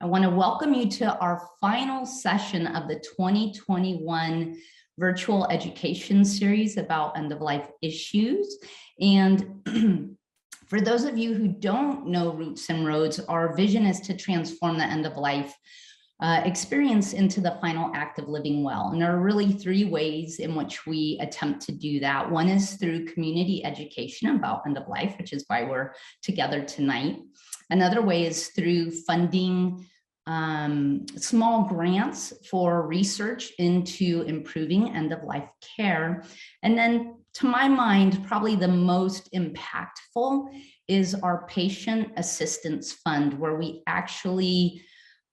I want to welcome you to our final session of the 2021 virtual education series about end-of-life issues. And for those of you who don't know Roots and Roads, our vision is to transform the end-of-life experience into the final act of living well. And there are really three ways in which we attempt to do that. One is through community education about end of life, which is why we're together tonight. Another way is through funding small grants for research into improving end of life care. And then, to my mind, probably the most impactful is our patient assistance fund, where we actually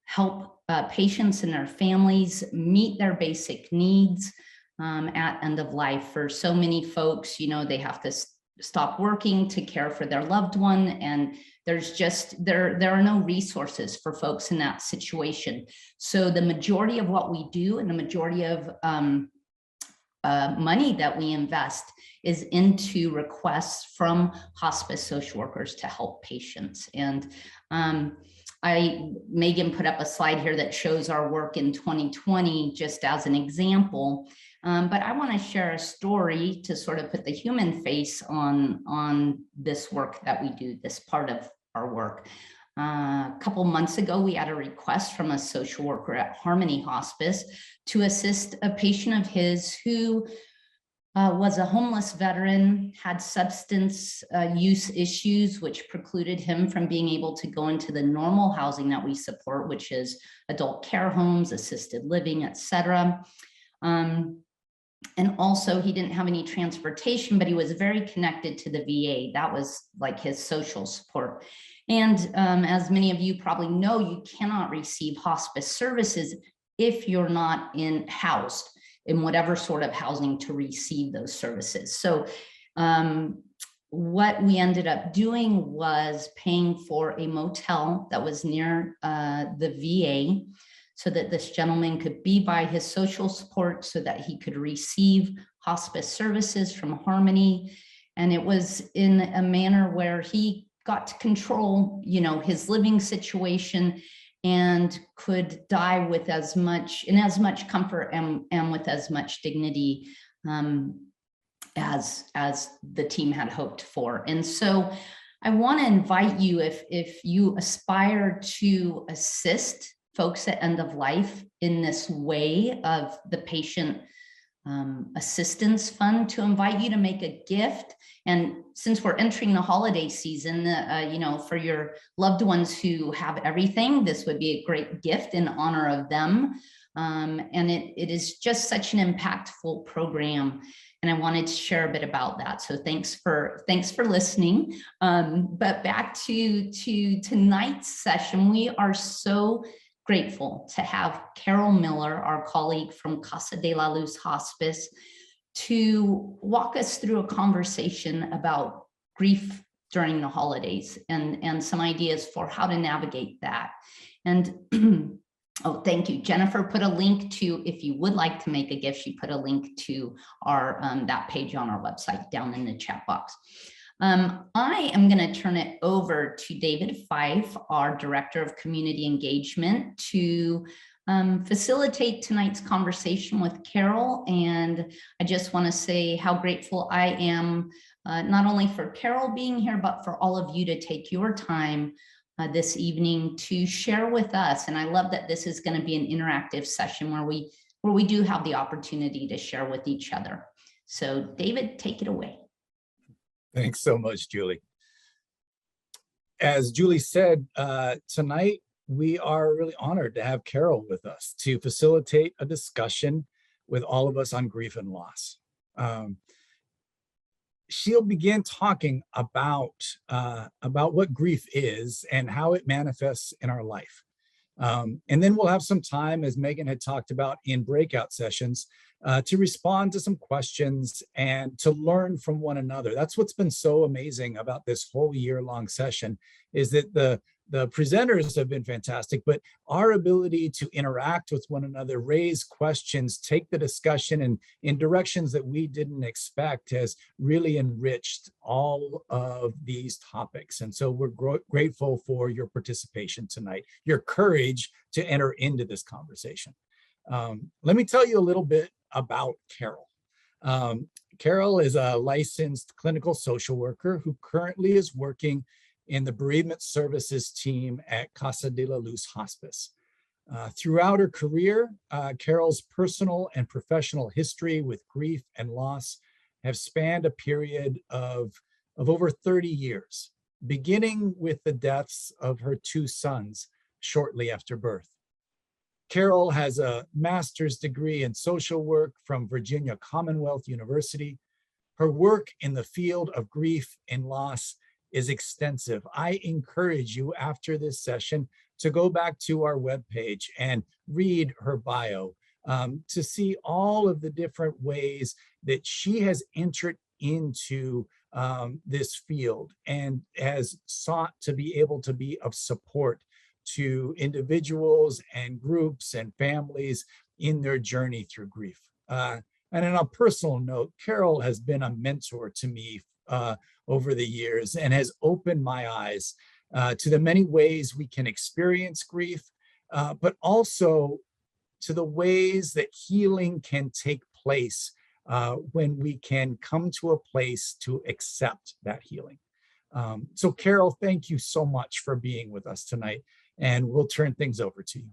help patients and their families meet their basic needs at end of life. For so many folks, you know, they have to stop working to care for their loved one, and there's just there are no resources for folks in that situation. So the majority of what we do and the majority of money that we invest is into requests from hospice social workers to help patients. And Megan put up a slide here that shows our work in 2020 just as an example. But I want to share a story to sort of put the human face on this work that we do, this part of our work. A couple months ago, we had a request from a social worker at Harmony Hospice to assist a patient of his who was a homeless veteran, had substance use issues, which precluded him from being able to go into the normal housing that we support, which is adult care homes, assisted living, etc. And also he didn't have any transportation, but he was very connected to the VA. That was like his social support. And as many of you probably know, you cannot receive hospice services if you're not housed in whatever sort of housing to receive those services. So what we ended up doing was paying for a motel that was near the VA, so that this gentleman could be by his social support, so that he could receive hospice services from Harmony. And it was in a manner where he got to control, you know, his living situation and could die with as much comfort and with as much dignity as the team had hoped for. And so I want to invite you, if you aspire to assist folks at end of life in this way of the patient assistance fund, to invite you to make a gift. And since we're entering the holiday season, you know, for your loved ones who have everything, this would be a great gift in honor of them. And it is just such an impactful program. And I wanted to share a bit about that. So thanks for listening. But back to tonight's session, we are so grateful to have Carol Miller, our colleague from Casa de la Luz Hospice, to walk us through a conversation about grief during the holidays and some ideas for how to navigate that. And oh, thank you. Jennifer put a link to, if you would like to make a gift, she put a link to our that page on our website down in the chat box. I am going to turn it over to David Fife, our Director of Community Engagement, to facilitate tonight's conversation with Carol. And I just want to say how grateful I am, not only for Carol being here, but for all of you to take your time this evening to share with us. And I love that this is going to be an interactive session where we do have the opportunity to share with each other. So David, take it away. Thanks so much, Julie. As Julie said, tonight we are really honored to have Carol with us to facilitate a discussion with all of us on grief and loss. She'll begin talking about what grief is and how it manifests in our life. And then we'll have some time, as Megan had talked about in breakout sessions, to respond to some questions and to learn from one another. That's what's been so amazing about this whole year-long session, is that The presenters have been fantastic, but our ability to interact with one another, raise questions, take the discussion in directions that we didn't expect has really enriched all of these topics. And so we're grateful for your participation tonight, your courage to enter into this conversation. Let me tell you a little bit about Carol. Carol is a licensed clinical social worker who currently is working in the bereavement services team at Casa de la Luz Hospice. Throughout her career, Carol's personal and professional history with grief and loss have spanned a period of over 30 years, beginning with the deaths of her two sons shortly after birth. Carol has a master's degree in social work from Virginia Commonwealth University. Her work in the field of grief and loss is extensive. I encourage you after this session to go back to our webpage and read her bio to see all of the different ways that she has entered into this field and has sought to be able to be of support to individuals and groups and families in their journey through grief. And on a personal note, Carol has been a mentor to me over the years and has opened my eyes to the many ways we can experience grief, but also to the ways that healing can take place when we can come to a place to accept that healing. So Carol, thank you so much for being with us tonight, and we'll turn things over to you.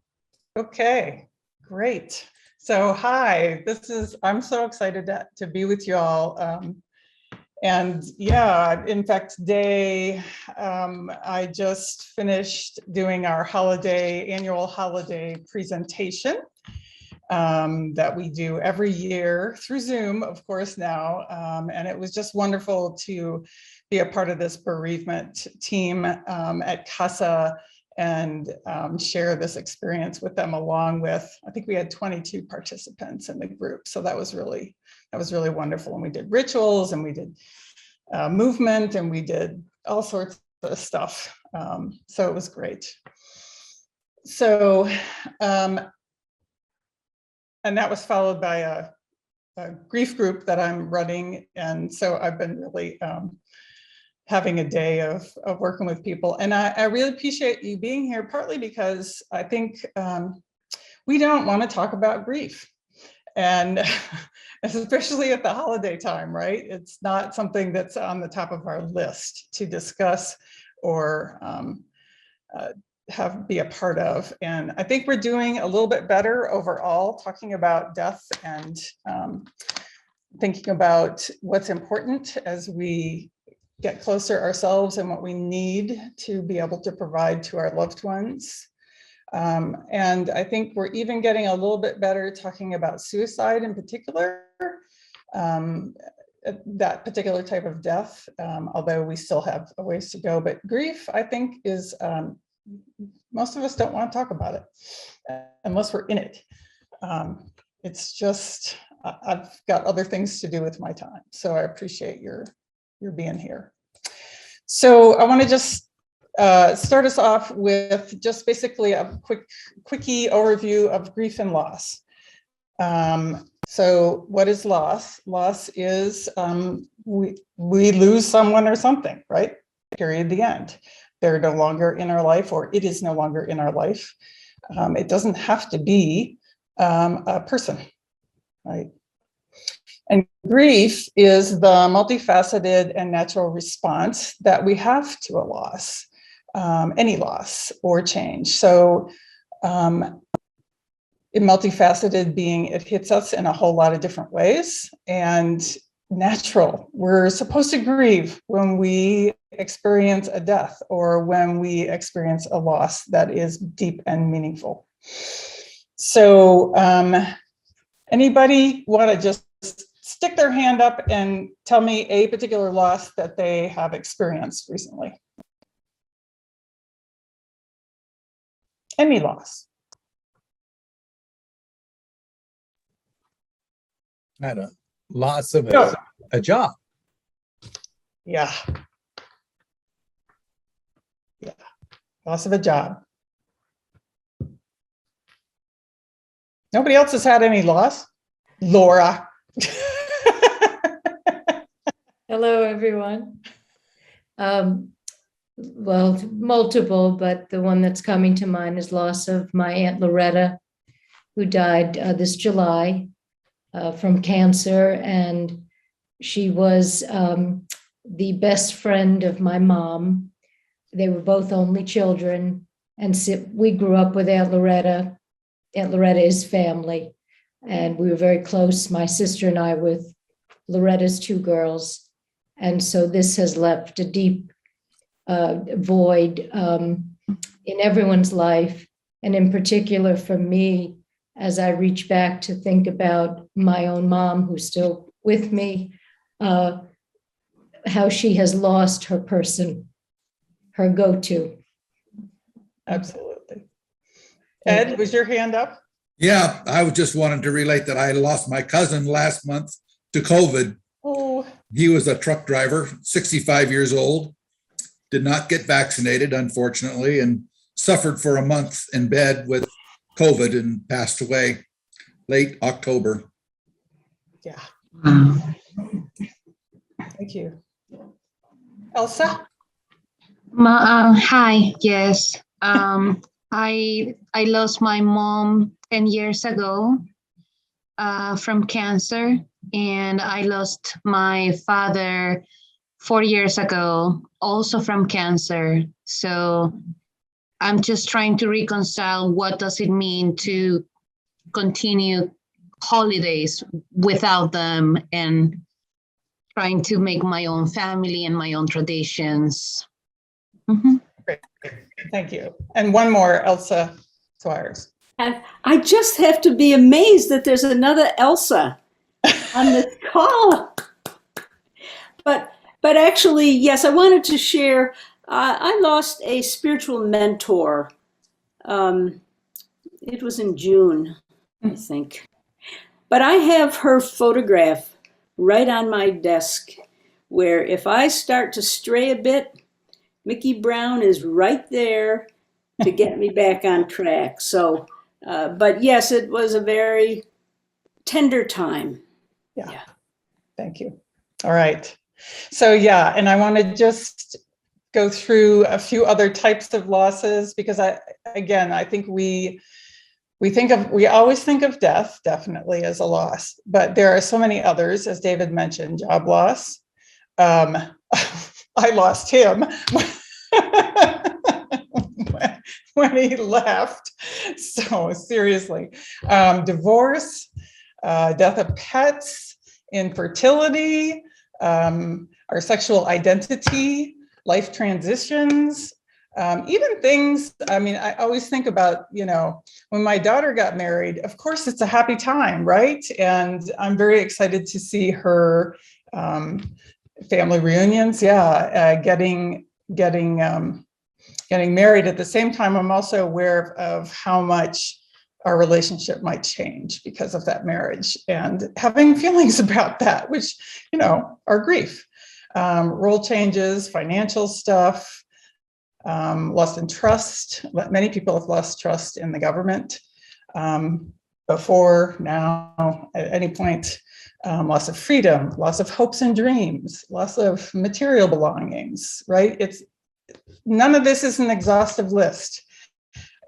Okay, great. So hi, I'm so excited to be with you all. And yeah, in fact, today I just finished doing our annual holiday presentation that we do every year through Zoom, of course, now. And it was just wonderful to be a part of this bereavement team at Casa and share this experience with them, along with, I think we had 22 participants in the group. So that was really wonderful. And we did rituals and we did movement and we did all sorts of stuff. So it was great. So, and that was followed by a grief group that I'm running. And so I've been really having a day of working with people. And I really appreciate you being here, partly because I think we don't want to talk about grief. And especially at the holiday time, right? It's not something that's on the top of our list to discuss or be a part of. And I think we're doing a little bit better overall, talking about death and thinking about what's important as we get closer ourselves and what we need to be able to provide to our loved ones. And I think we're even getting a little bit better talking about suicide in particular, that particular type of death, although we still have a ways to go. But grief, I think, is, most of us don't want to talk about it unless we're in it. It's just, I've got other things to do with my time. So I appreciate your being here. So I want to just start us off with just basically a quickie overview of grief and loss. So what is loss? Loss is we lose someone or something, right? Period, the end. They're no longer in our life, or it is no longer in our life. It doesn't have to be a person, right? And grief is the multifaceted and natural response that we have to a loss, any loss or change. So multifaceted being it hits us in a whole lot of different ways, and natural. We're supposed to grieve when we experience a death or when we experience a loss that is deep and meaningful. So anybody want to just stick their hand up and tell me a particular loss that they have experienced recently? Any loss. I had a loss of a job. Yeah. Loss of a job. Nobody else has had any loss? Laura. Hello, everyone. Well, multiple, but the one that's coming to mind is loss of my Aunt Loretta, who died this July from cancer. And she was the best friend of my mom. They were both only children. And so we grew up with Aunt Loretta. Aunt Loretta is family. And we were very close, my sister and I, with Loretta's two girls. And so this has left a deep void in everyone's life. And in particular for me, as I reach back to think about my own mom, who's still with me, how she has lost her person, her go-to. Absolutely. Ed, was your hand up? Yeah, I was just wanted to relate that I lost my cousin last month to COVID. Oh, He was a truck driver, 65 years old, did not get vaccinated, unfortunately, and suffered for a month in bed with COVID and passed away late October. yeah. Thank you. Elsa? Hi, yes. I lost my mom 10 years ago from cancer, and I lost my father 4 years ago, also from cancer. So I'm just trying to reconcile what does it mean to continue holidays without them and trying to make my own family and my own traditions. Mm-hmm. Great. Thank you. And one more, Elsa Swires. And I just have to be amazed that there's another Elsa on this call. But actually, yes, I wanted to share. I lost a spiritual mentor. It was in June, I think. But I have her photograph right on my desk, where if I start to stray a bit, Mickey Brown is right there to get me back on track. So, but yes, it was a very tender time. Yeah. Thank you. All right. So yeah, and I want to just go through a few other types of losses, because I think we always think of death definitely as a loss, but there are so many others, as David mentioned, job loss. I lost him when he left. So seriously, divorce, death of pets, infertility, our sexual identity, life transitions, even things, I mean, I always think about, when my daughter got married, of course, it's a happy time, right? And I'm very excited to see her family reunions. Yeah, getting married. At the same time, I'm also aware of how much our relationship might change because of that marriage, and having feelings about that, which, are grief. Role changes, financial stuff, lost in trust. Many people have lost trust in the government before, now, at any point. Loss of freedom, loss of hopes and dreams, loss of material belongings, right? None of this is an exhaustive list.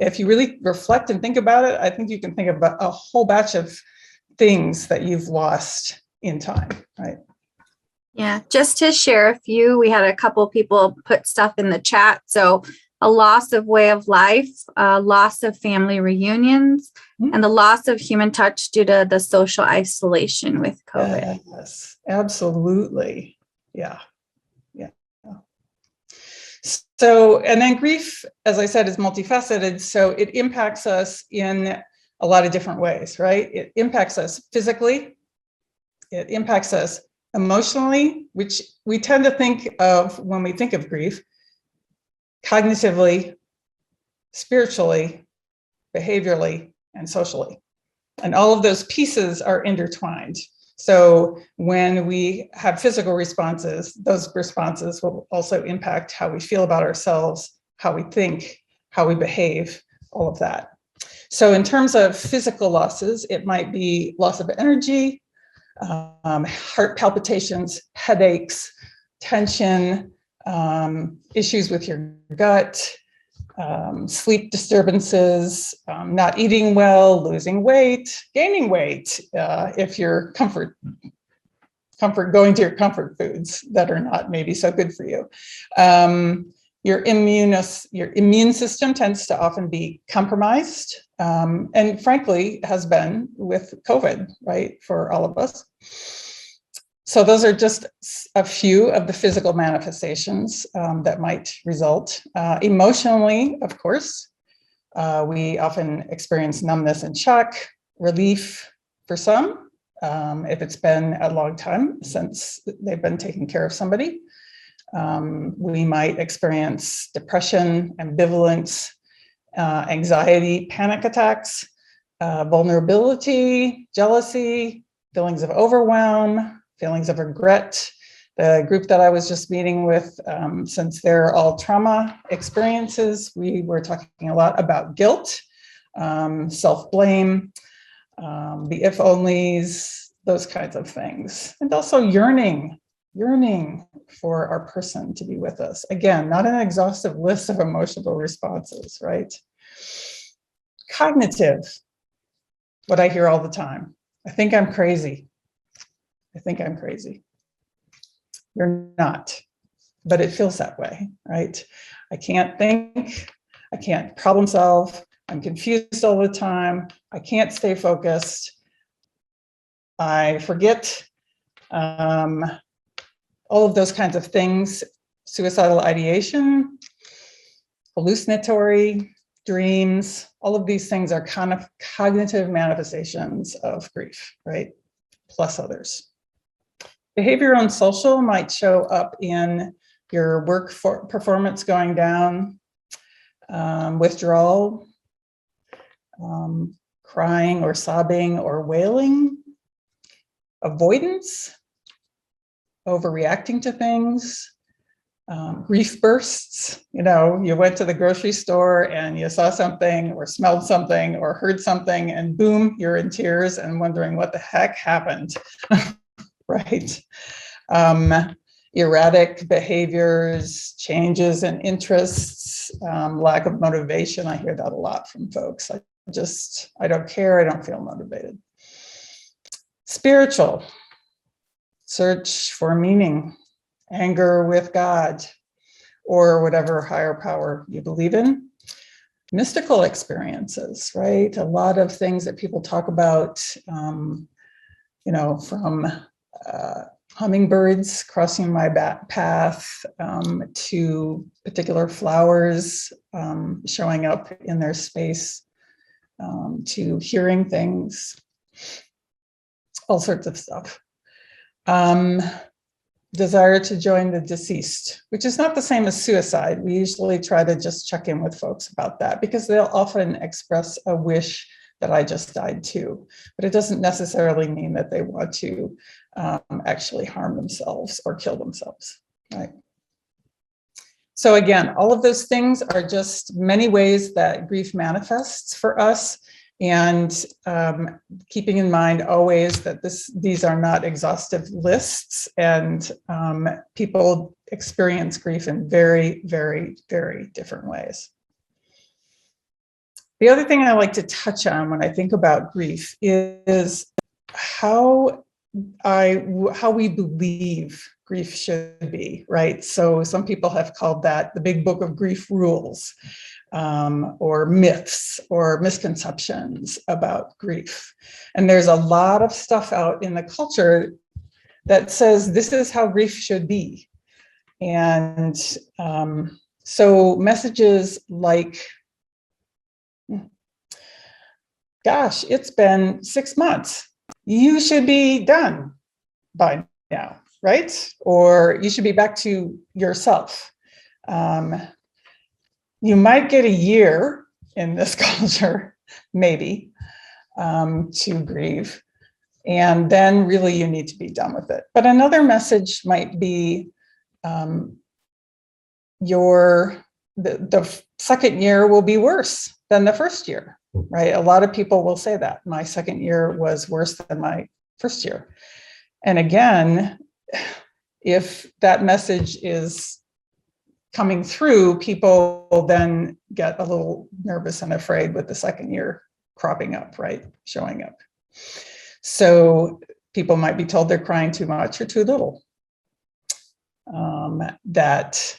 If you really reflect and think about it, I think you can think about a whole batch of things that you've lost in time, right? Yeah, just to share a few, we had a couple people put stuff in the chat. So a loss of way of life, loss of family reunions, and the loss of human touch due to the social isolation with COVID. Yes, absolutely. Yeah. So, and then grief, as I said, is multifaceted. So it impacts us in a lot of different ways, right? It impacts us physically. It impacts us emotionally, which we tend to think of when we think of grief, cognitively, spiritually, behaviorally, and socially. And all of those pieces are intertwined. So when we have physical responses, those responses will also impact how we feel about ourselves, how we think, how we behave, all of that. So in terms of physical losses, it might be loss of energy, heart palpitations, headaches, tension, issues with your gut, sleep disturbances, not eating well, losing weight, gaining weight, if you're going to your comfort foods that are not maybe so good for you. Your immune system tends to often be compromised, and frankly has been with COVID, right, for all of us. So those are just a few of the physical manifestations that might result. Emotionally, of course, we often experience numbness and shock, relief for some, if it's been a long time since they've been taking care of somebody. We might experience depression, ambivalence, anxiety, panic attacks, vulnerability, jealousy, feelings of overwhelm, feelings of regret. The group that I was just meeting with, since they're all trauma experiences, we were talking a lot about guilt, self-blame, the if-onlys, those kinds of things. And also yearning for our person to be with us. Again, not an exhaustive list of emotional responses, right? Cognitive, what I hear all the time. I think I'm crazy. I think I'm crazy. You're not, but it feels that way, right? I can't think, I can't problem solve, I'm confused all the time, I can't stay focused, I forget, all of those kinds of things, suicidal ideation, hallucinatory dreams, all of these things are kind of cognitive manifestations of grief, right? Plus others. Behavioral and social might show up in your work performance going down, withdrawal, crying or sobbing or wailing, avoidance, overreacting to things, grief bursts. You know, you went to the grocery store and you saw something or smelled something or heard something and boom, you're in tears and wondering what the heck happened. Right? Erratic behaviors, changes in interests, lack of motivation. I hear that a lot from folks. I don't care, I don't feel motivated. Spiritual, search for meaning, anger with God, or whatever higher power you believe in. Mystical experiences, right? A lot of things that people talk about, you know, from hummingbirds crossing my path, to particular flowers showing up in their space, to hearing things, all sorts of stuff. Desire to join the deceased, which is not the same as suicide. We usually try to just check in with folks about that because they'll often express a wish that I just died too, but it doesn't necessarily mean that they want to actually harm themselves or kill themselves, right? So again, all of those things are just many ways that grief manifests for us, and keeping in mind always that these are not exhaustive lists, and people experience grief in very, very, very different ways. The other thing I like to touch on when I think about grief is how we believe grief should be, right? So some people have called that the big book of grief rules, or myths or misconceptions about grief. And there's a lot of stuff out in the culture that says this is how grief should be. And so messages like, gosh, it's been 6 months. You should be done by now, right? Or you should be back to yourself. You might get a year in this culture, maybe, to grieve. And then really you need to be done with it. But another message might be the second year will be worse than the first year, right? A lot of people will say that my second year was worse than my first year. And again, if that message is coming through, people will then get a little nervous and afraid with the second year cropping up, right? Showing up. So people might be told they're crying too much or too little, that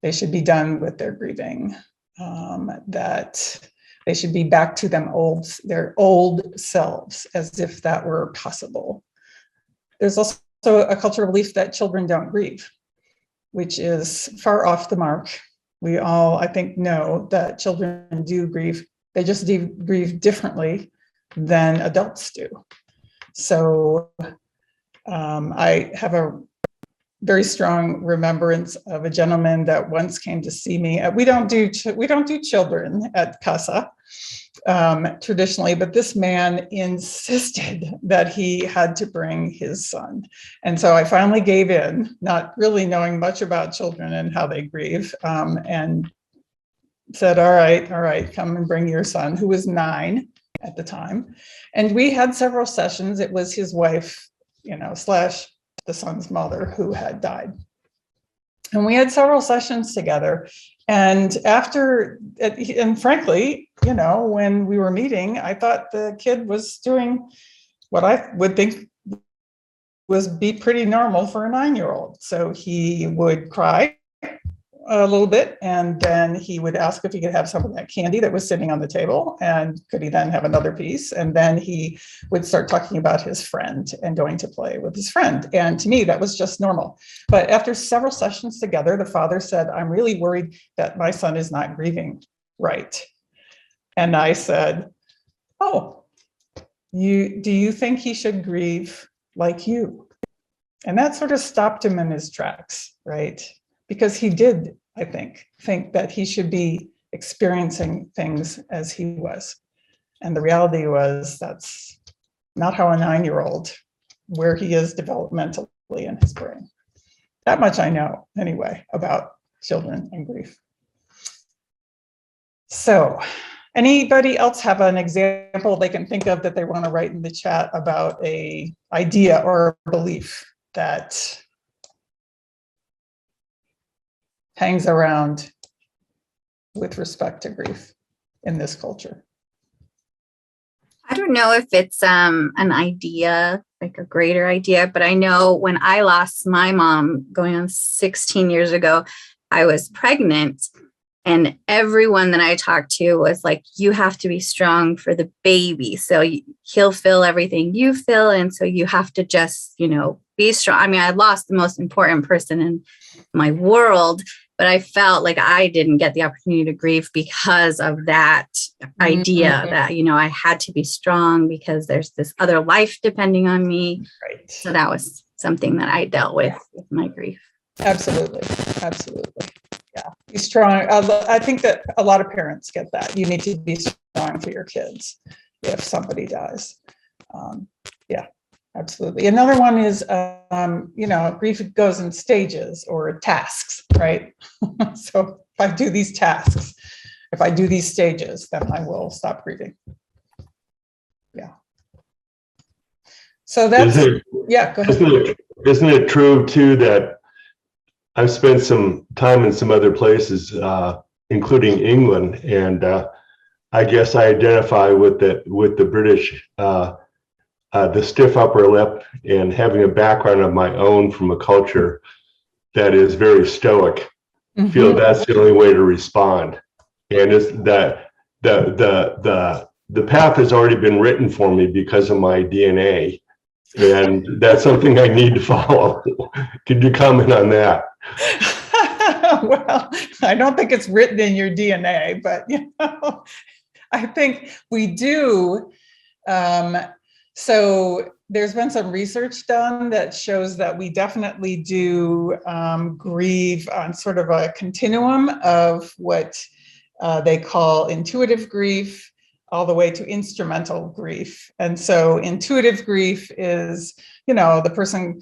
they should be done with their grieving, that they should be back to their old selves, as if that were possible. There's also a cultural belief that children don't grieve, which is far off the mark. We all, I think, know that children do grieve. They just grieve differently than adults do. So I have a very strong remembrance of a gentleman that once came to see me. We don't do children at Casa traditionally, but this man insisted that he had to bring his son. And so I finally gave in, not really knowing much about children and how they grieve, and said, all right, come and bring your son, who was 9 at the time. And we had several sessions. It was his wife, slash the son's mother, who had died. And we had several sessions together. And frankly, when we were meeting, I thought the kid was doing what I would think be pretty normal for a 9-year-old. So he would cry a little bit, and then he would ask if he could have some of that candy that was sitting on the table, and could he then have another piece? And then he would start talking about his friend and going to play with his friend. And to me, that was just normal. But after several sessions together, the father said, I'm really worried that my son is not grieving right. And I said, oh, do you think he should grieve like you? And that sort of stopped him in his tracks, right? Because he did, I think that he should be experiencing things as he was. And the reality was that's not how a 9-year-old, where he is developmentally in his brain. That much I know anyway about children and grief. So anybody else have an example they can think of that they want to write in the chat about a idea or a belief that hangs around with respect to grief in this culture? I don't know if it's an idea, like a greater idea, but I know when I lost my mom going on 16 years ago, I was pregnant, and everyone that I talked to was like, you have to be strong for the baby. So he'll feel everything you feel. And so you have to just, be strong. I mean, I lost the most important person in my world, but I felt like I didn't get the opportunity to grieve because of that idea that, I had to be strong because there's this other life depending on me. Right. So that was something that I dealt with my grief. Absolutely. Yeah. Be strong. I think that a lot of parents get that. You need to be strong for your kids if somebody dies. Yeah, absolutely. Another one is, grief goes in stages or tasks, right? So if I do these tasks, if I do these stages, then I will stop grieving. Yeah. So that's, go ahead. Isn't it true too that I've spent some time in some other places, including England, and I guess I identify with the British, the stiff upper lip, and having a background of my own from a culture that is very stoic. Feel that's the only way to respond, and it's that the path has already been written for me because of my DNA, and that's something I need to follow. Could you comment on that? Well, I don't think it's written in your DNA, but I think we do. So there's been some research done that shows that we definitely do grieve on sort of a continuum of what they call intuitive grief all the way to instrumental grief. And so intuitive grief is, the person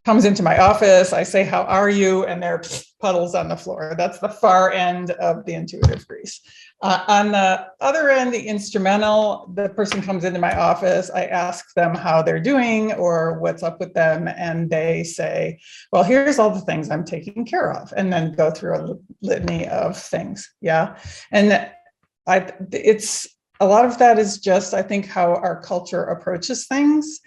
comes into my office, I say, how are you? And they're puddles on the floor. That's the far end of the intuitive grief. On the other end, the instrumental, the person comes into my office, I ask them how they're doing or what's up with them, and they say, well, here's all the things I'm taking care of, and then go through a litany of things. Yeah. And it's a lot of that is just, I think, how our culture approaches things.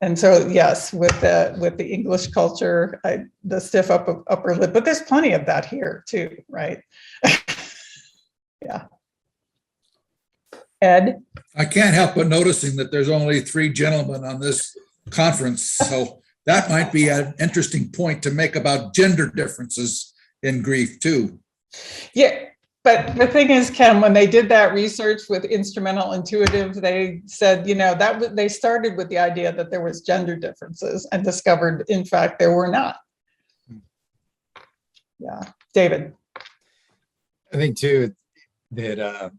And so, yes, with the English culture, the stiff upper lip, but there's plenty of that here too, right? Yeah. Ed? I can't help but noticing that there's only 3 gentlemen on this conference. So that might be an interesting point to make about gender differences in grief too. Yeah, but the thing is, Ken, when they did that research with instrumental intuitive, they said, that they started with the idea that there was gender differences and discovered, in fact, there were not. Yeah, David. I think too that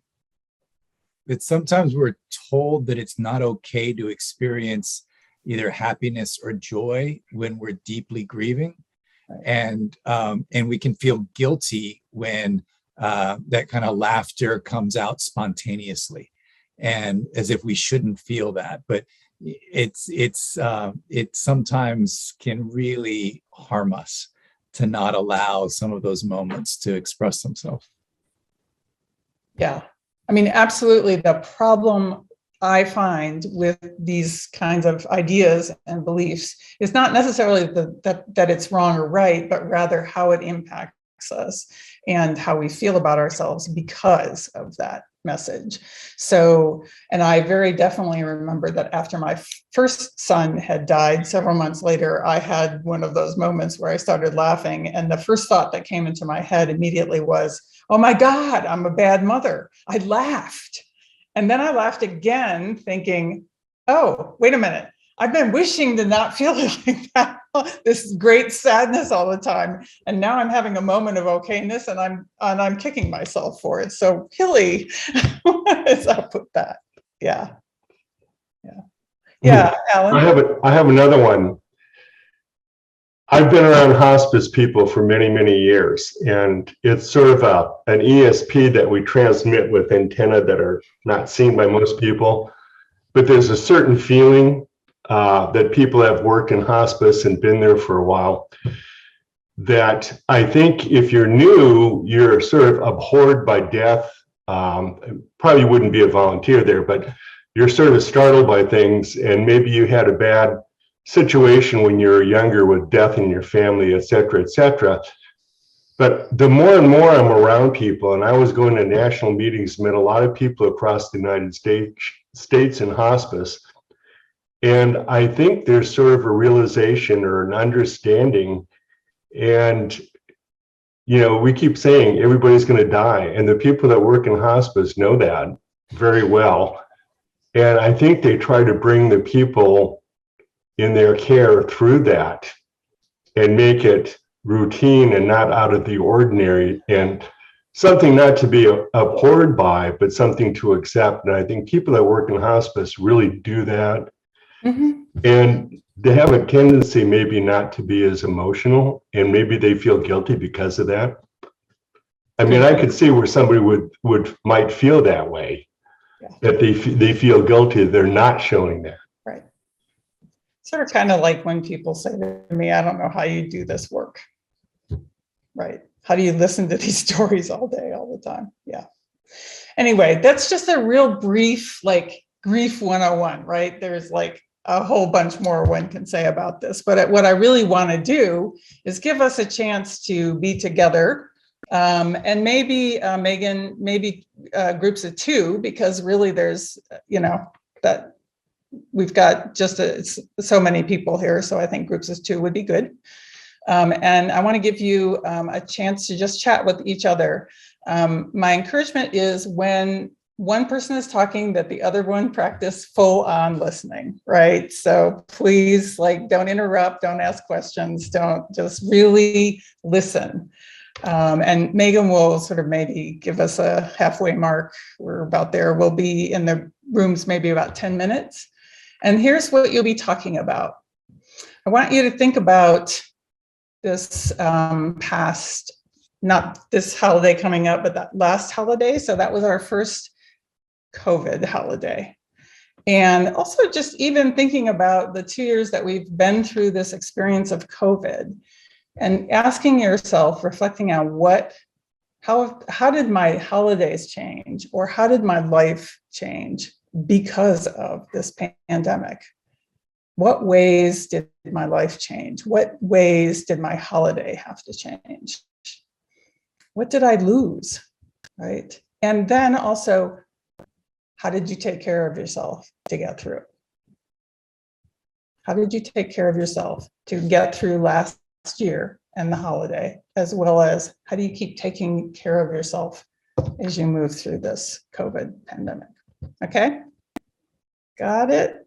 sometimes we're told that it's not okay to experience either happiness or joy when we're deeply grieving, and we can feel guilty when that kind of laughter comes out spontaneously, and as if we shouldn't feel that. But it sometimes can really harm us to not allow some of those moments to express themselves. Yeah, I mean, absolutely. The problem I find with these kinds of ideas and beliefs is not necessarily that it's wrong or right, but rather how it impacts us and how we feel about ourselves because of that message. So, and I very definitely remember that after my first son had died several months later, I had one of those moments where I started laughing. And the first thought that came into my head immediately was, oh my God, I'm a bad mother. I laughed. And then I laughed again, thinking, oh, wait a minute. I've been wishing to not feel like that, this great sadness all the time. And now I'm having a moment of okayness, and I'm kicking myself for it. So Hilly, what is up with that? Yeah. Alan. I have another one. I've been around hospice people for many, many years, and it's sort of an ESP that we transmit with antenna that are not seen by most people. But there's a certain feeling that people have worked in hospice and been there for a while, that I think if you're new, you're sort of abhorred by death. Probably wouldn't be a volunteer there, but you're sort of startled by things, and maybe you had a bad situation when you were younger with death in your family, et cetera, et cetera. But the more and more I'm around people, and I was going to national meetings, met a lot of people across the United States in hospice. And I think there's sort of a realization or an understanding. And, we keep saying everybody's going to die. And the people that work in hospice know that very well. And I think they try to bring the people in their care through that and make it routine and not out of the ordinary, and something not to be abhorred by, but something to accept. And I think people that work in hospice really do that. Mm-hmm. And they have a tendency maybe not to be as emotional, and maybe they feel guilty because of that. I mean, I could see where somebody might feel that way, that they feel guilty, they're not showing that. Right. Sort of kind of like when people say to me, I don't know how you do this work. Right. How do you listen to these stories all day, all the time? Yeah. Anyway, that's just a real brief, grief 101, right? There's a whole bunch more one can say about this. But what I really want to do is give us a chance to be together. And maybe, Megan, groups of 2, because really there's, that we've got just so many people here. So I think groups of 2 would be good. And I want to give you a chance to just chat with each other. My encouragement is when one person is talking, that the other one practice full on listening, right? So please, don't interrupt, don't ask questions, don't, just really listen. And Megan will sort of maybe give us a halfway mark. We're about there. We'll be in the rooms maybe about 10 minutes. And here's what you'll be talking about. I want you to think about this past, not this holiday coming up, but that last holiday. So that was our first COVID holiday. And also just even thinking about the 2 years that we've been through this experience of COVID, and asking yourself, reflecting on how did my holidays change, or how did my life change because of this pandemic? What ways did my life change? What ways did my holiday have to change? What did I lose, right? And then also, how did you take care of yourself to get through? How did you take care of yourself to get through last year and the holiday, as well as how do you keep taking care of yourself as you move through this COVID pandemic? Okay, got it?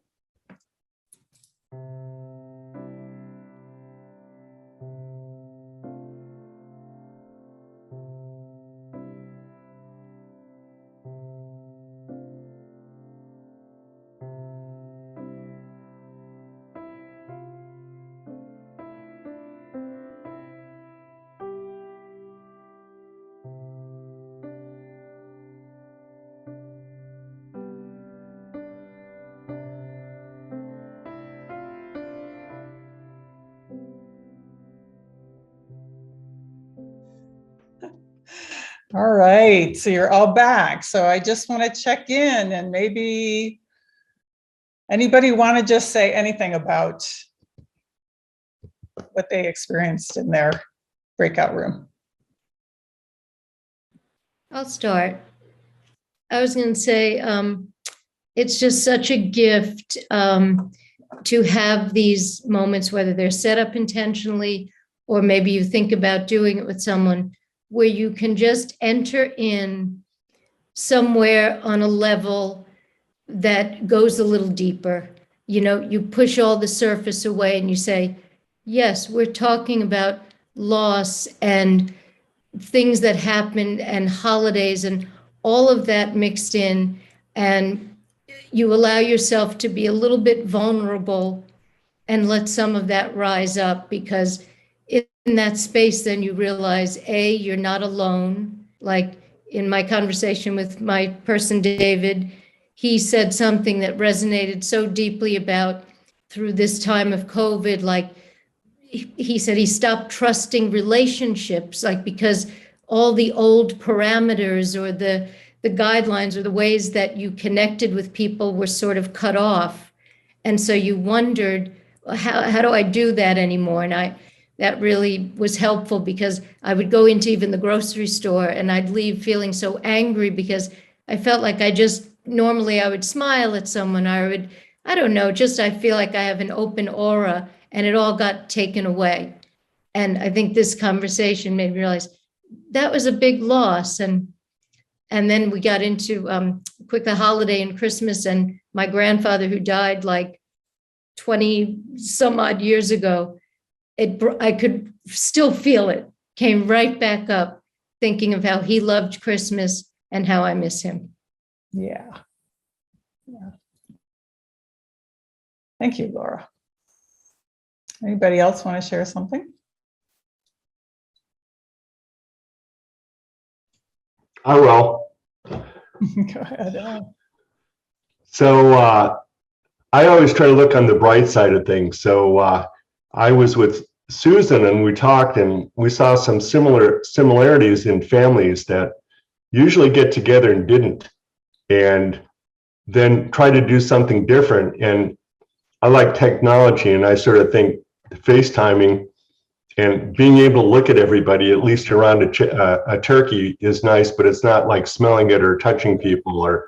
All right, so you're all back. So I just want to check in, and maybe anybody want to just say anything about what they experienced in their breakout room? I'll start. I was going to say, it's just such a gift to have these moments, whether they're set up intentionally, or maybe you think about doing it with someone, where you can just enter in somewhere on a level that goes a little deeper. You know, you push all the surface away and you say, yes, we're talking about loss and things that happened and holidays and all of that mixed in. And you allow yourself to be a little bit vulnerable and let some of that rise up, because in that space, then you realize, A, you're not alone. Like in my conversation with my person, David, he said something that resonated so deeply about through this time of COVID. Like he said he stopped trusting relationships, like because all the old parameters or the guidelines or the ways that you connected with people were sort of cut off. And so you wondered, how do I do that anymore? And that really was helpful, because I would go into even the grocery store and I'd leave feeling so angry because I felt like normally I would smile at someone. I don't know, I feel like I have an open aura, and it all got taken away. And I think this conversation made me realize that was a big loss. And then we got into the holiday and Christmas, and my grandfather, who died like 20 some odd years ago, I could still feel it, came right back up, thinking of how he loved Christmas and how I miss him. Yeah. Thank you, Laura. Anybody else want to share something? I will. Go ahead. So I always try to look on the bright side of things. So I was with Susan and we talked, and we saw some similarities in families that usually get together and didn't, and then try to do something different. And I like technology, and I sort of think FaceTiming and being able to look at everybody, at least around a turkey, is nice, but it's not like smelling it or touching people or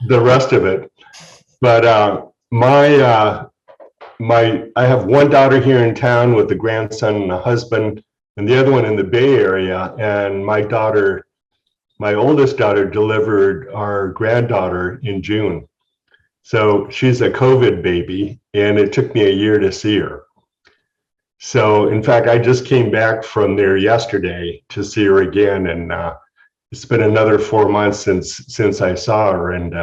the rest of it. But I have one daughter here in town with a grandson and a husband, and the other one in the Bay Area. And my oldest daughter, delivered our granddaughter in June. So she's a COVID baby, and it took me a year to see her. So in fact, I just came back from there yesterday to see her again, and it's been another 4 months since I saw her, and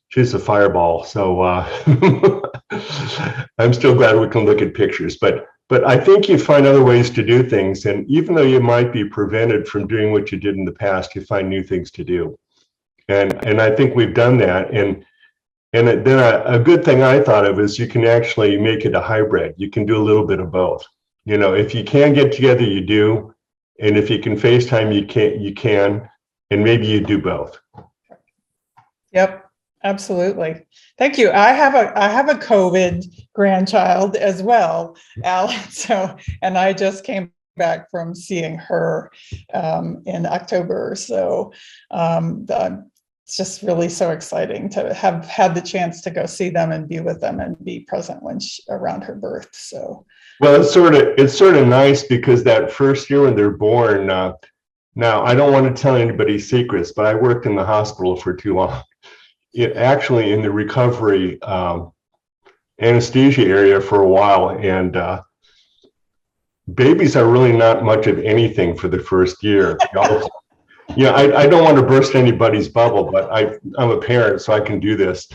she's a fireball. So I'm still glad we can look at pictures. But But I think you find other ways to do things. And even though you might be prevented from doing what you did in the past, you find new things to do. And I think we've done that. And then a good thing I thought of is you can actually make it a hybrid. You can do a little bit of both. You know, if you can get together, you do. And if you can FaceTime, you can, and maybe you do both. Yep, absolutely. Thank you. I have a COVID grandchild as well, Al. So, and I just came back from seeing her in October. So it's just really so exciting to have had the chance to go see them and be with them and be present when around her birth. So. Well, it's sort of nice because that first year when they're born, now I don't want to tell anybody secrets, but I worked in the hospital for too long. Actually in the recovery anesthesia area for a while, and babies are really not much of anything for the first year. I don't want to burst anybody's bubble, but I'm a parent, so I can do this.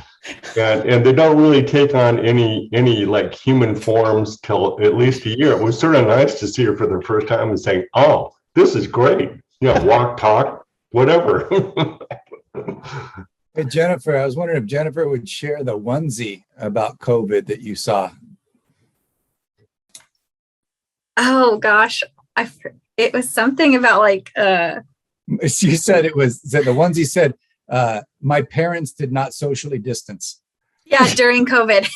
And they don't really take on any like human forms till at least a year. It was sort of nice to see her for the first time and saying, "Oh, this is great." Walk, talk, whatever. Hey, Jennifer, I was wondering if Jennifer would share the onesie about COVID that you saw. Oh gosh, it was something about like She said it was the onesie said, "My parents did not socially distance." Yeah, during COVID.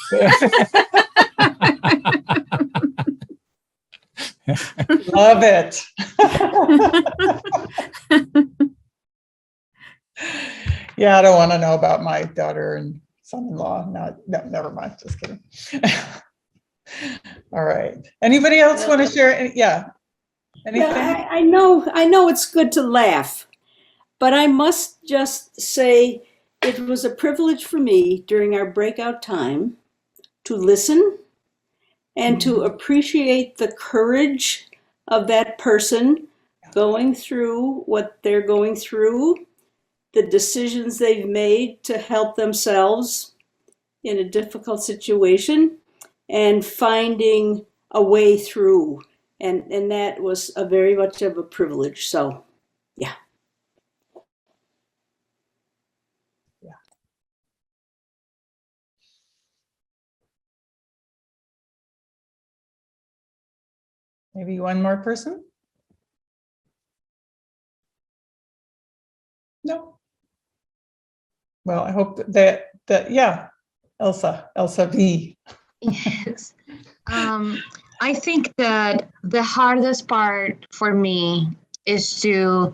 Love it. Yeah, I don't want to know about my daughter and son-in-law. No, never mind. Just kidding. All right. Anybody else want to share? Yeah. Anything? Yeah, I know it's good to laugh, but I must just say it was a privilege for me during our breakout time to listen and to appreciate the courage of that person going through what they're going through, the decisions they've made to help themselves in a difficult situation, and finding a way through. And that was a very much of a privilege. So, yeah. Yeah. Maybe one more person? No. Well, I hope that yeah, Elsa V. Yes. I think that the hardest part for me is to,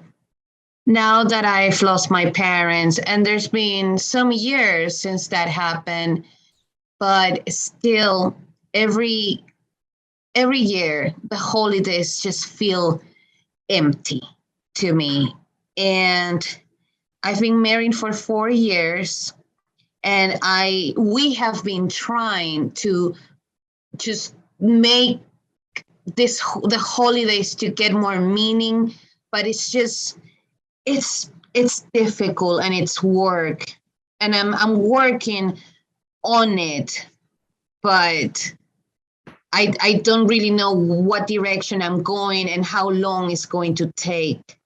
now that I've lost my parents, and there's been some years since that happened, but still every year the holidays just feel empty to me. And I've been married for 4 years, and we have been trying to just make the holidays to get more meaning, but it's difficult, and it's work, and I'm working on it, but I don't really know what direction I'm going and how long it's going to take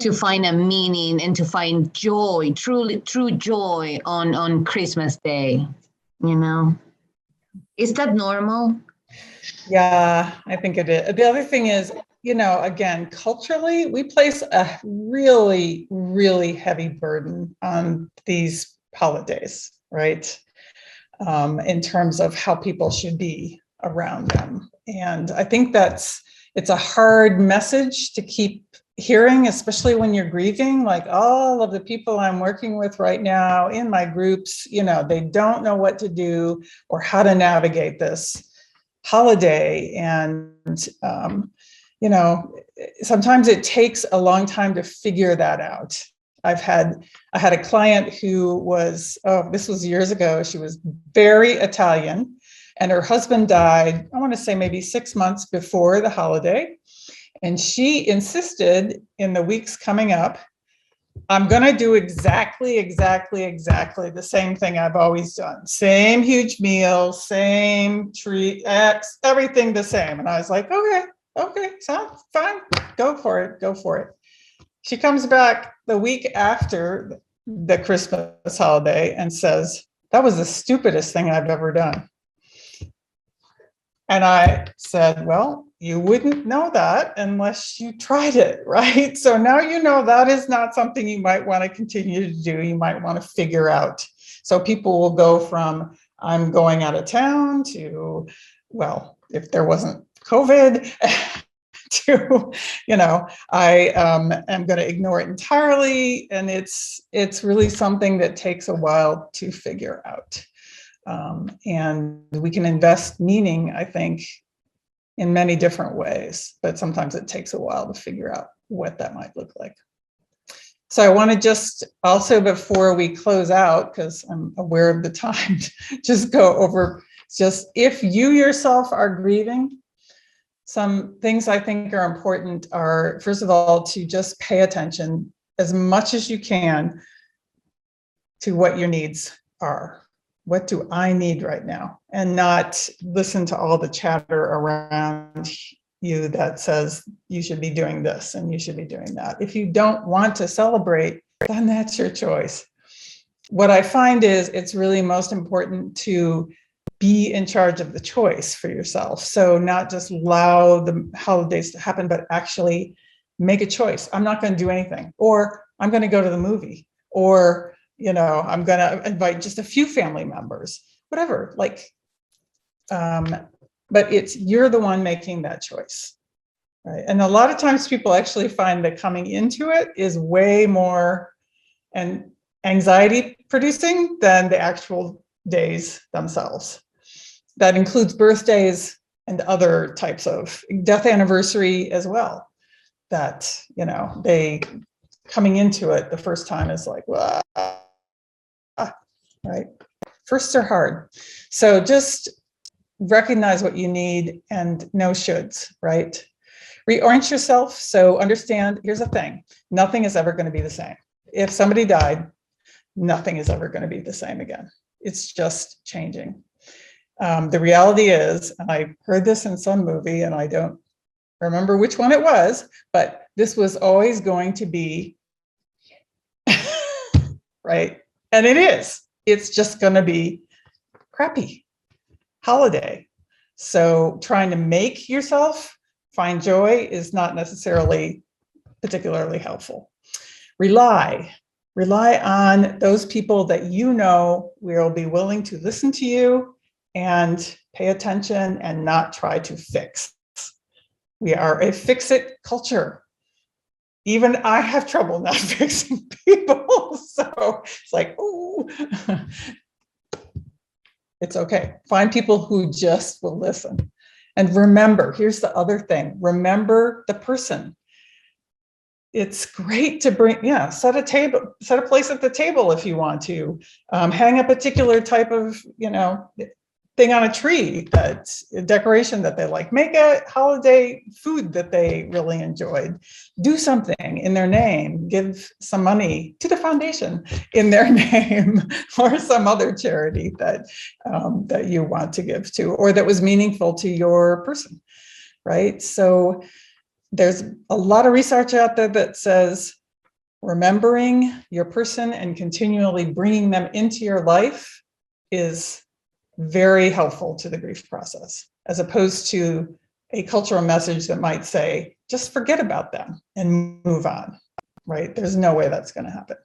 to find a meaning and to find joy, true joy on Christmas Day, Is that normal? Yeah, I think it is. The other thing is, again, culturally, we place a really, really heavy burden on these holidays, right? In terms of how people should be around them. And I think it's a hard message to keep hearing, especially when you're grieving. Like, all of the people I'm working with right now in my groups, they don't know what to do or how to navigate this holiday. And, sometimes it takes a long time to figure that out. I had a client who was, this was years ago. She was very Italian, and her husband died, I want to say maybe 6 months before the holiday. And she insisted in the weeks coming up I'm going to do exactly the same thing I've always done. Same huge meal, same treat, everything the same. And I was like, okay, sounds fine. Go for it. She comes back the week after the Christmas holiday and says, that was the stupidest thing I've ever done. And I said, well, you wouldn't know that unless you tried it, right? So now you know that is not something you might want to continue to do. You might want to figure out. So people will go from, I'm going out of town to, well, if there wasn't COVID, to, I am going to ignore it entirely. And it's really something that takes a while to figure out. And we can invest meaning, I think, in many different ways, but sometimes it takes a while to figure out what that might look like. So I want to just also, before we close out, because I'm aware of the time, just go over just if you yourself are grieving, some things I think are important are, first of all, to just pay attention as much as you can to what your needs are. What do I need right now? And not listen to all the chatter around you that says you should be doing this and you should be doing that. If you don't want to celebrate, then that's your choice. What I find is it's really most important to be in charge of the choice for yourself. So not just allow the holidays to happen, but actually make a choice. I'm not going to do anything, or I'm going to go to the movie, or I'm going to invite just a few family members, whatever, but you're the one making that choice, right? And a lot of times people actually find that coming into it is way more and anxiety producing than the actual days themselves. That includes birthdays and other types of death anniversary as well, that, they coming into it the first time is like, well, right? Firsts are hard. So just recognize what you need and no shoulds, right? Reorient yourself. So understand, here's the thing, nothing is ever going to be the same. If somebody died, nothing is ever going to be the same again. It's just changing. The reality is, and I heard this in some movie, and I don't remember which one it was, but this was always going to be, right? And it is. It's just going to be crappy holiday. So trying to make yourself find joy is not necessarily particularly helpful. Rely on those people that will be willing to listen to you and pay attention and not try to fix. We are a fix-it culture. Even I have trouble not fixing people. So it's like, oh, it's okay. Find people who just will listen. And remember, here's the other thing. Remember the person. It's great to set a place at the table if you want to. Hang a particular type of, thing on a tree, a decoration that they like. Make a holiday food that they really enjoyed. Do something in their name. Give some money to the foundation in their name, or some other charity that you want to give to, or that was meaningful to your person, right? So there's a lot of research out there that says remembering your person and continually bringing them into your life is very helpful to the grief process, as opposed to a cultural message that might say, just forget about them and move on, right? There's no way that's going to happen.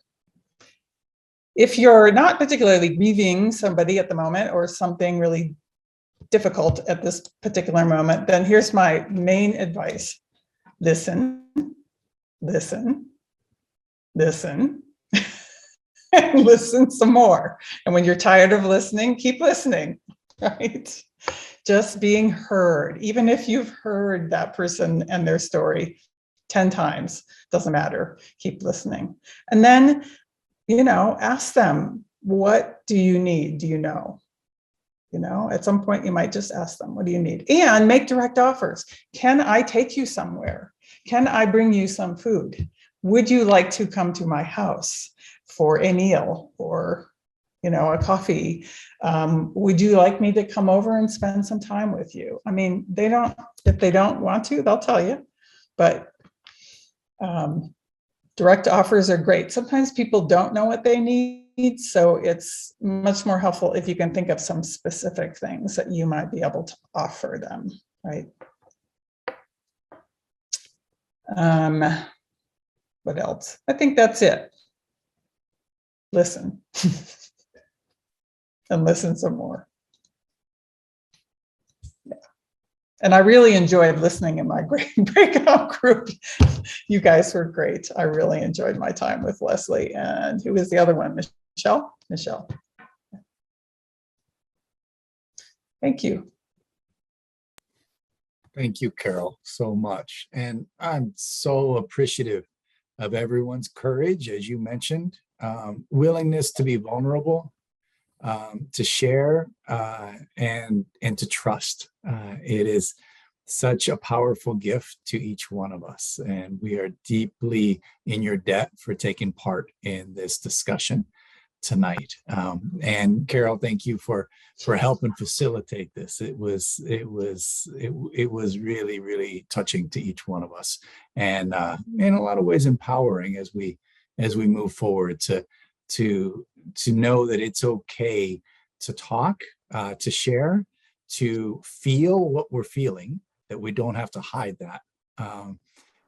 If you're not particularly grieving somebody at the moment or something really difficult at this particular moment, then here's my main advice. Listen, listen, listen. And listen some more. And when you're tired of listening, keep listening, right? Just being heard, even if you've heard that person and their story 10 times, doesn't matter, keep listening. And then, ask them, what do you need? Do you know? At some point you might just ask them, what do you need? And make direct offers. Can I take you somewhere? Can I bring you some food? would you like to come to my house for a meal or, a coffee? Would you like me to come over and spend some time with you? I mean, if they don't want to, they'll tell you, but direct offers are great. Sometimes people don't know what they need, so it's much more helpful if you can think of some specific things that you might be able to offer them, right? What else? I think that's it. Listen. And listen some more. Yeah. And I really enjoyed listening in my breakout group. You guys were great. I really enjoyed my time with Leslie. And who was the other one? Michelle? Michelle. Thank you. Thank you, Carol, so much. And I'm so appreciative of everyone's courage, as you mentioned, willingness to be vulnerable, to share, and to trust. It is such a powerful gift to each one of us. And we are deeply in your debt for taking part in this discussion tonight. And Carol, thank you for helping facilitate this. It was really, really touching to each one of us, and in a lot of ways empowering as we move forward to know that it's okay to talk, to share, to feel what we're feeling, that we don't have to hide that,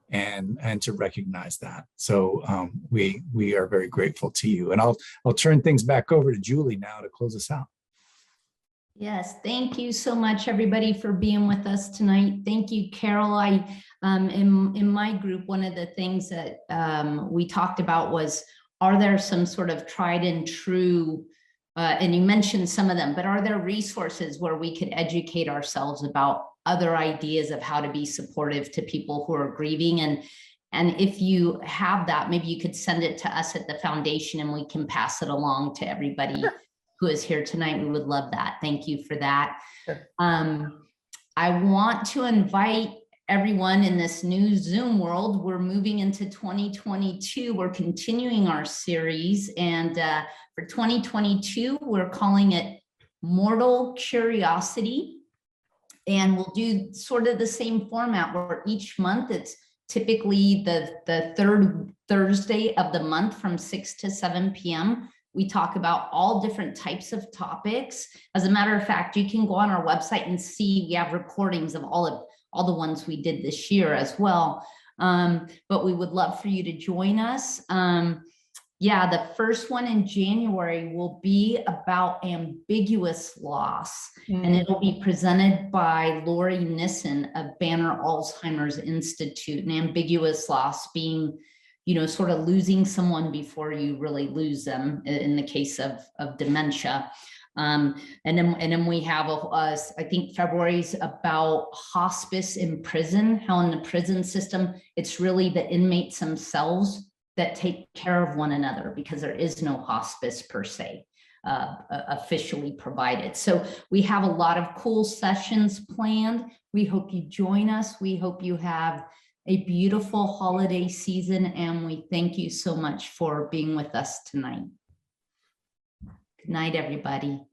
and to recognize that. So we are very grateful to you. And I'll turn things back over to Julie now to close us out. Yes, thank you so much, everybody, for being with us tonight. Thank you, Carol. In my group, one of the things that we talked about was, are there some sort of tried and true, and you mentioned some of them, but are there resources where we could educate ourselves about other ideas of how to be supportive to people who are grieving? And if you have that, maybe you could send it to us at the foundation and we can pass it along to everybody who is here tonight. We would love that. Thank you for that. Sure. I want to invite everyone in this new Zoom world. We're moving into 2022. We're continuing our series. And for 2022, we're calling it Mortal Curiosity. And we'll do sort of the same format where each month it's typically the third Thursday of the month from 6 to 7 p.m. We talk about all different types of topics. As a matter of fact, you can go on our website and see we have recordings of all the ones we did this year as well. But we would love for you to join us. Yeah, the first one in January will be about ambiguous loss, and it'll be presented by Lori Nissen of Banner Alzheimer's Institute. And ambiguous loss being, sort of losing someone before you really lose them in the case of dementia. And then we have, I think February's about hospice in prison, how in the prison system, it's really the inmates themselves that take care of one another, because there is no hospice per se officially provided. So we have a lot of cool sessions planned. We hope you join us. We hope you have a beautiful holiday season, and we thank you so much for being with us tonight. Good night, everybody.